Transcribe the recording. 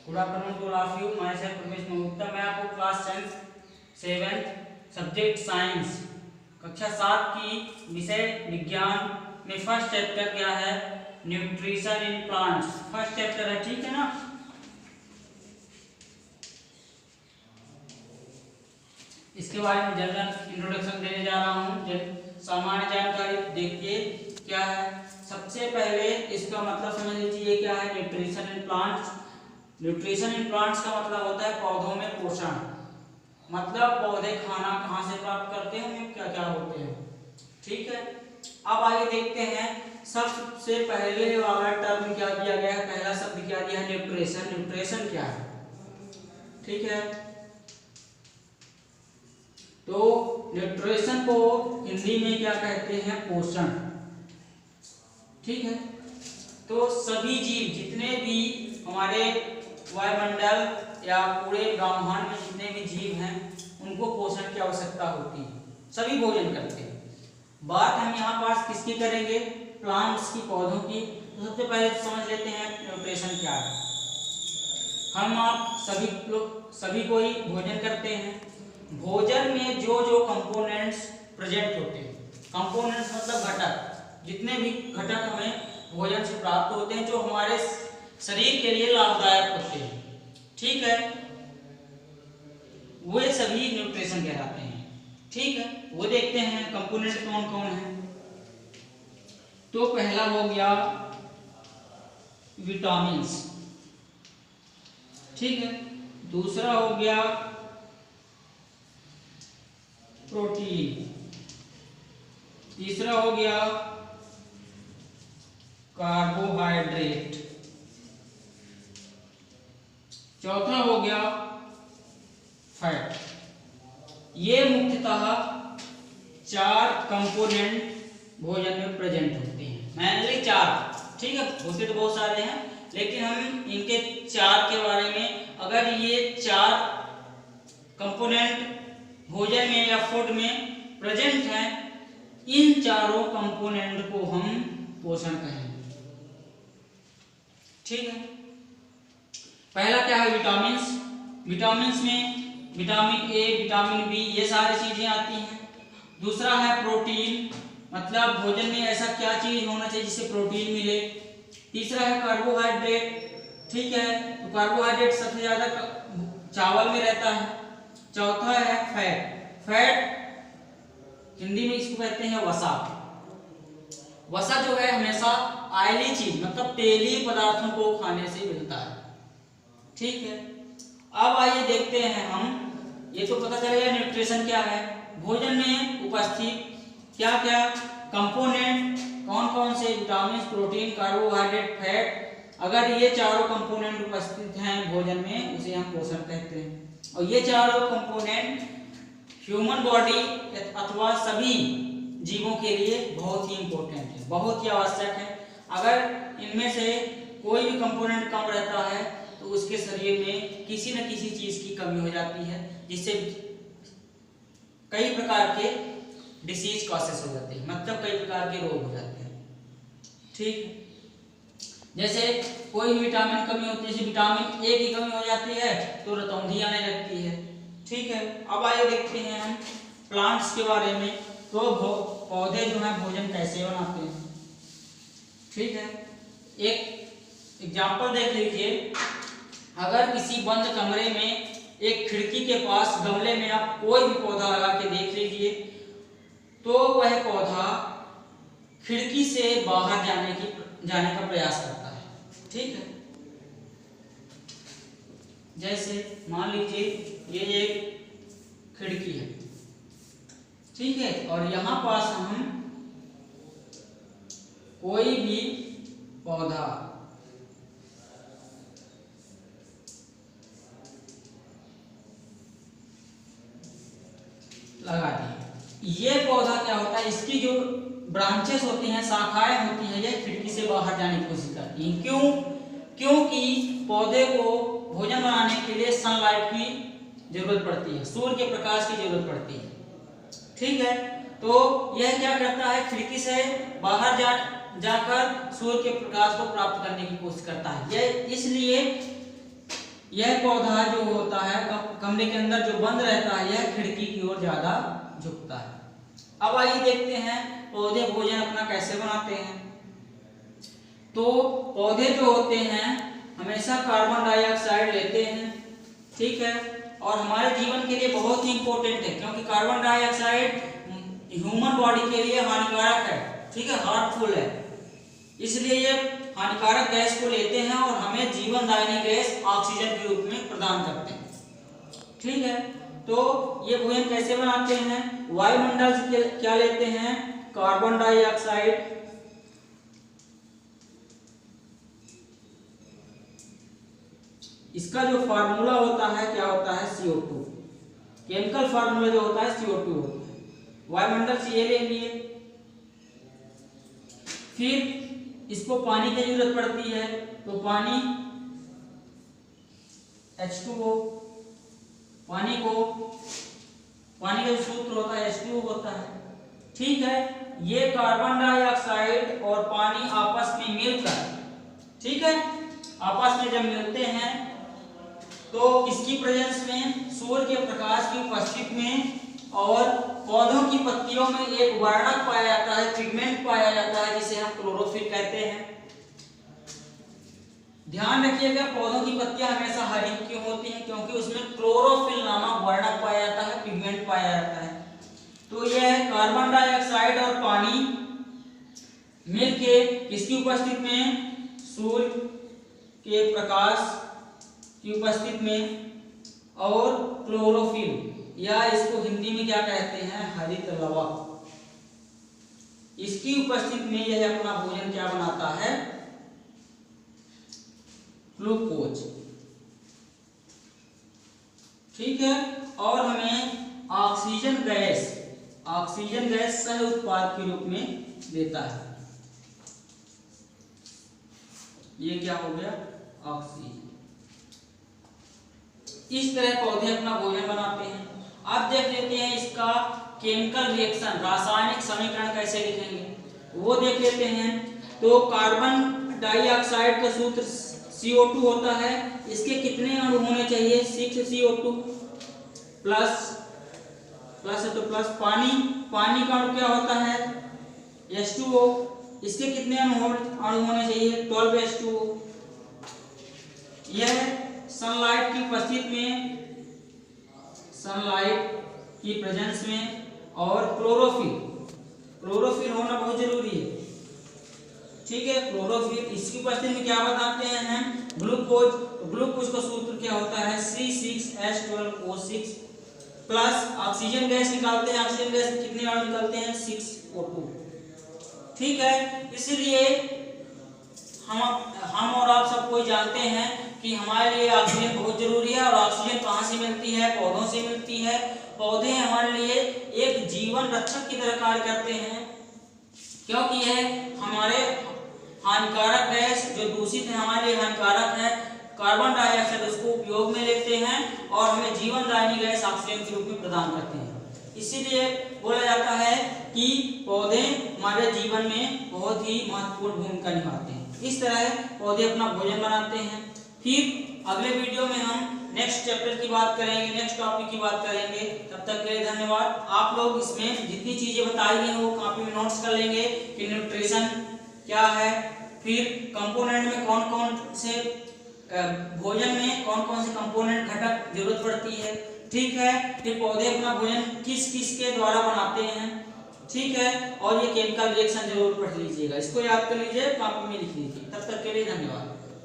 Good afternoon to all of you. Myself Ramesh Gupta. मैं आपको class 7th subject science कक्षा 7 की विषय विज्ञान में फर्स्ट चैप्टर क्या है, nutrition in plants first chapter है, ठीक है ना। इसके बारे में जनरल इंट्रोडक्शन देने जा रहा हूँ। सामान्य जानकारी देखिए क्या है। सबसे पहले इसका मतलब समझ लीजिए क्या है nutrition in plants. Nutrition in plants का मतलब होता है पौधों में पोषण, मतलब पौधे खाना कहाँ से प्राप्त करते हैं, उनमें क्या क्या होते हैं, ठीक है। अब आगे देखते हैं, सबसे पहले वाला टर्म क्या दिया गया है, पहला शब्द क्या दिया है, न्यूट्रिशन। न्यूट्रिशन क्या है, ठीक है। तो न्यूट्रिशन को हिंदी में क्या कहते हैं, पोषण, ठीक है। तो सभी जीव जितने भी हमारे वायुमंडल या पूरे ब्रह्मांड में जितने भी जीव हैं उनको पोषण की आवश्यकता होती है, सभी भोजन करते हैं। बात हम यहाँ पास किसकी करेंगे, प्लांट्स की, पौधों की। तो सबसे पहले समझ लेते हैं न्यूट्रिशन क्या है। हम आप सभी को ही भोजन करते हैं। भोजन में जो जो कंपोनेंट्स प्रेजेंट होते हैं, कंपोनेंट्स मतलब घटक, जितने भी घटक हमें भोजन से प्राप्त होते हैं जो हमारे शरीर के लिए लाभदायक होते हैं, ठीक है, वे सभी न्यूट्रिशन कहलाते हैं, ठीक है। वो देखते हैं कंपोनेंट कौन कौन है। तो पहला हो गया विटामिन्स, ठीक है। दूसरा हो गया प्रोटीन, तीसरा हो गया कार्बोहाइड्रेट, चौथा हो गया फैट। ये मुख्यतः 4 कंपोनेंट भोजन में प्रेजेंट होते हैं, मेनली 4, ठीक है। होते तो बहुत सारे हैं लेकिन हम इनके 4 के बारे में, अगर ये 4 कंपोनेंट भोजन में या फूड में प्रेजेंट हैं, इन चारों कंपोनेंट को हम पोषण कहेंगे, ठीक है। पहला क्या है, विटामिन्स। विटामिन्स में विटामिन ए, विटामिन बी, ये सारी चीजें आती हैं। दूसरा है प्रोटीन, मतलब भोजन में ऐसा क्या चीज होना चाहिए जिससे प्रोटीन मिले। तीसरा है कार्बोहाइड्रेट, ठीक है, तो कार्बोहाइड्रेट सबसे ज्यादा चावल में रहता है। चौथा है फैट। फैट हिंदी में इसको कहते हैं वसा। वसा जो है हमेशा ऑयली चीज, मतलब तेलीय पदार्थों को खाने से मिलता है, ठीक है। अब आइए देखते हैं हम, ये तो पता चलेगा न्यूट्रिशन क्या है। भोजन में उपस्थित क्या क्या कंपोनेंट, कौन कौन से विटामिन, प्रोटीन, कार्बोहाइड्रेट, फैट, अगर ये चारों कंपोनेंट उपस्थित हैं भोजन में, उसे हम पोषण कहते हैं। और ये चारों कंपोनेंट ह्यूमन बॉडी अथवा सभी जीवों के लिए बहुत ही इंपॉर्टेंट है, बहुत ही आवश्यक है। अगर इनमें से कोई भी कंपोनेंट कम रहता है तो उसके शरीर में किसी न किसी चीज की कमी हो जाती है, जिससे कई प्रकार के डिसीज कॉसेस हो जाते हैं, मतलब कई प्रकार के रोग हो जाते हैं, ठीक। जैसे कोई विटामिन कमी होती है, जैसे विटामिन ए की कमी हो जाती है तो रतौंधी आने लगती है, ठीक है। अब आइए देखते हैं हम प्लांट्स के बारे में। तो पौधे जो है भोजन कैसे बनाते हैं, ठीक है। एक एग्जाम्पल देख लीजिए। अगर किसी बंद कमरे में एक खिड़की के पास गमले में आप कोई भी पौधा लगा के देख लीजिए, तो वह पौधा खिड़की से बाहर जाने का प्रयास करता है, ठीक है। जैसे मान लीजिए ये एक खिड़की है, ठीक है, और यहां पास हम कोई भी पौधा लगा दिए। ये पौधा क्या होता है, इसकी जो ब्रांचेस होती हैं, शाखाएं होती हैं, ये खिड़की से बाहर जाने की कोशिश करती हैं। क्यों? क्योंकि पौधे को भोजन बनाने के लिए सनलाइट की जरूरत पड़ती है, सूर्य के प्रकाश की जरूरत पड़ती है, ठीक है। तो यह क्या करता है, खिड़की से बाहर जाकर सूर्य के प्रकाश को प्राप्त करने की कोशिश करता है। यह इसलिए यह पौधा जो होता है गमले के अंदर जो बंद रहता है, यह खिड़की की ओर ज्यादा झुकता है। अब आइए देखते हैं पौधे भोजन अपना कैसे बनाते हैं। तो पौधे जो होते हैं हमेशा कार्बन डाइऑक्साइड लेते हैं, ठीक है, और हमारे जीवन के लिए बहुत ही इंपॉर्टेंट है, क्योंकि कार्बन डाइऑक्साइड ह्यूमन बॉडी के लिए हानिकारक है, ठीक है, हार्मफुल है, इसलिए ये हानिकारक गैस को लेते हैं और हमें जीवनदायिनी गैस ऑक्सीजन के रूप में प्रदान करते हैं, ठीक है। तो ये भोजन कैसे बनाते हैं, वायुमंडल से क्या लेते हैं, कार्बन डाइऑक्साइड, इसका जो फार्मूला होता है क्या होता है, CO2, केमिकल फार्मूला जो होता है CO2 होता है, वायुमंडल से ये ले लिए। फिर इसको पानी की जरूरत पड़ती है, तो पानी H2O, पानी का जो सूत्र होता है H2O होता है, ठीक है। ये कार्बन डाइऑक्साइड और पानी आपस में मिलकर, ठीक है, आपस में जब मिलते हैं तो किसकी प्रेजेंस में, सूर्य के प्रकाश की उपस्थिति में और पौधों की पत्तियों में एक वर्णक पाया जाता है, पिगमेंट पाया जाता है, जिसे हम क्लोरोफिल कहते हैं। ध्यान रखिएगा पौधों की पत्तियां हमेशा हरी क्यों होती हैं, क्योंकि उसमें क्लोरोफिल नामक वर्णक पाया जाता है, पिगमेंट पाया जाता है। तो यह कार्बन डाइऑक्साइड और पानी मिलके किसकी उपस्थिति में, सूर्य के प्रकाश की उपस्थिति में और क्लोरोफिल या इसको हिंदी में क्या कहते हैं, हरित लवक, इसकी उपस्थिति में यह अपना भोजन क्या बनाता है, ग्लूकोज, ठीक है। और हमें ऑक्सीजन गैस सह उत्पाद के रूप में देता है। ये क्या हो गया, ऑक्सीजन। इस तरह पौधे अपना भोजन बनाते हैं। अब देख लेते हैं इसका केमिकल रिएक्शन, रासायनिक समीकरण कैसे लिखेंगे, वो देख लेते हैं। तो कार्बन डाइऑक्साइड का सूत्र CO2 होता है, इसके कितने अणु होने चाहिए, 6 CO2 प्लस है तो प्लस पानी का अणु क्या होता है, H2O, इसके कितने अणु होने चाहिए, 12 H2O। यह सनलाइट की उपस्थिति में, सनलाइट की प्रेजेंस में और क्लोरोफिल होना बहुत जरूरी है, ठीक है, क्लोरोफिल, इसकी उपस्थिति में क्या बताते हैं हम, ग्लूकोज का सूत्र क्या होता है, C6H12O6 प्लस ऑक्सीजन गैस निकालते हैं, ऑक्सीजन गैस कितने अणु निकलते हैं, 6O2, ठीक है। इसलिए हम और आप सब कोई जानते हैं कि हमारे लिए ऑक्सीजन बहुत जरूरी है, और ऑक्सीजन कहाँ से मिलती है, पौधों से मिलती है। पौधे हमारे लिए एक जीवन रक्षक की तरह कार्य करते हैं, क्योंकि यह हमारे हानिकारक गैस जो दूषित है, हमारे लिए हानिकारक है, कार्बन डाइऑक्साइड, उसको उपयोग में लेते हैं और हमें जीवनदायिनी गैस ऑक्सीजन के रूप में प्रदान करते हैं। इसीलिए बोला जाता है कि पौधे हमारे जीवन में बहुत ही महत्वपूर्ण भूमिका निभाते हैं। इस तरह पौधे अपना भोजन बनाते हैं। फिर अगले वीडियो में हम नेक्स्ट चैप्टर की बात करेंगे, नेक्स्ट टॉपिक की बात करेंगे। तब तक के लिए धन्यवाद। आप लोग इसमें जितनी चीजें बताई गई वो कॉपी में नोट्स कर लेंगे कि न्यूट्रिशन क्या है, फिर कंपोनेंट में कौन कौन से भोजन में कौन कौन से कंपोनेंट घटक जरूरत पड़ती है, ठीक है। फिर पौधे अपना भोजन किस किस के द्वारा बनाते हैं, ठीक है। और ये केमिकल रिएक्शन जरूर पढ़ लीजिएगा, इसको याद कर लीजिए, कॉपी में लिख लीजिए। तब तक के लिए धन्यवाद।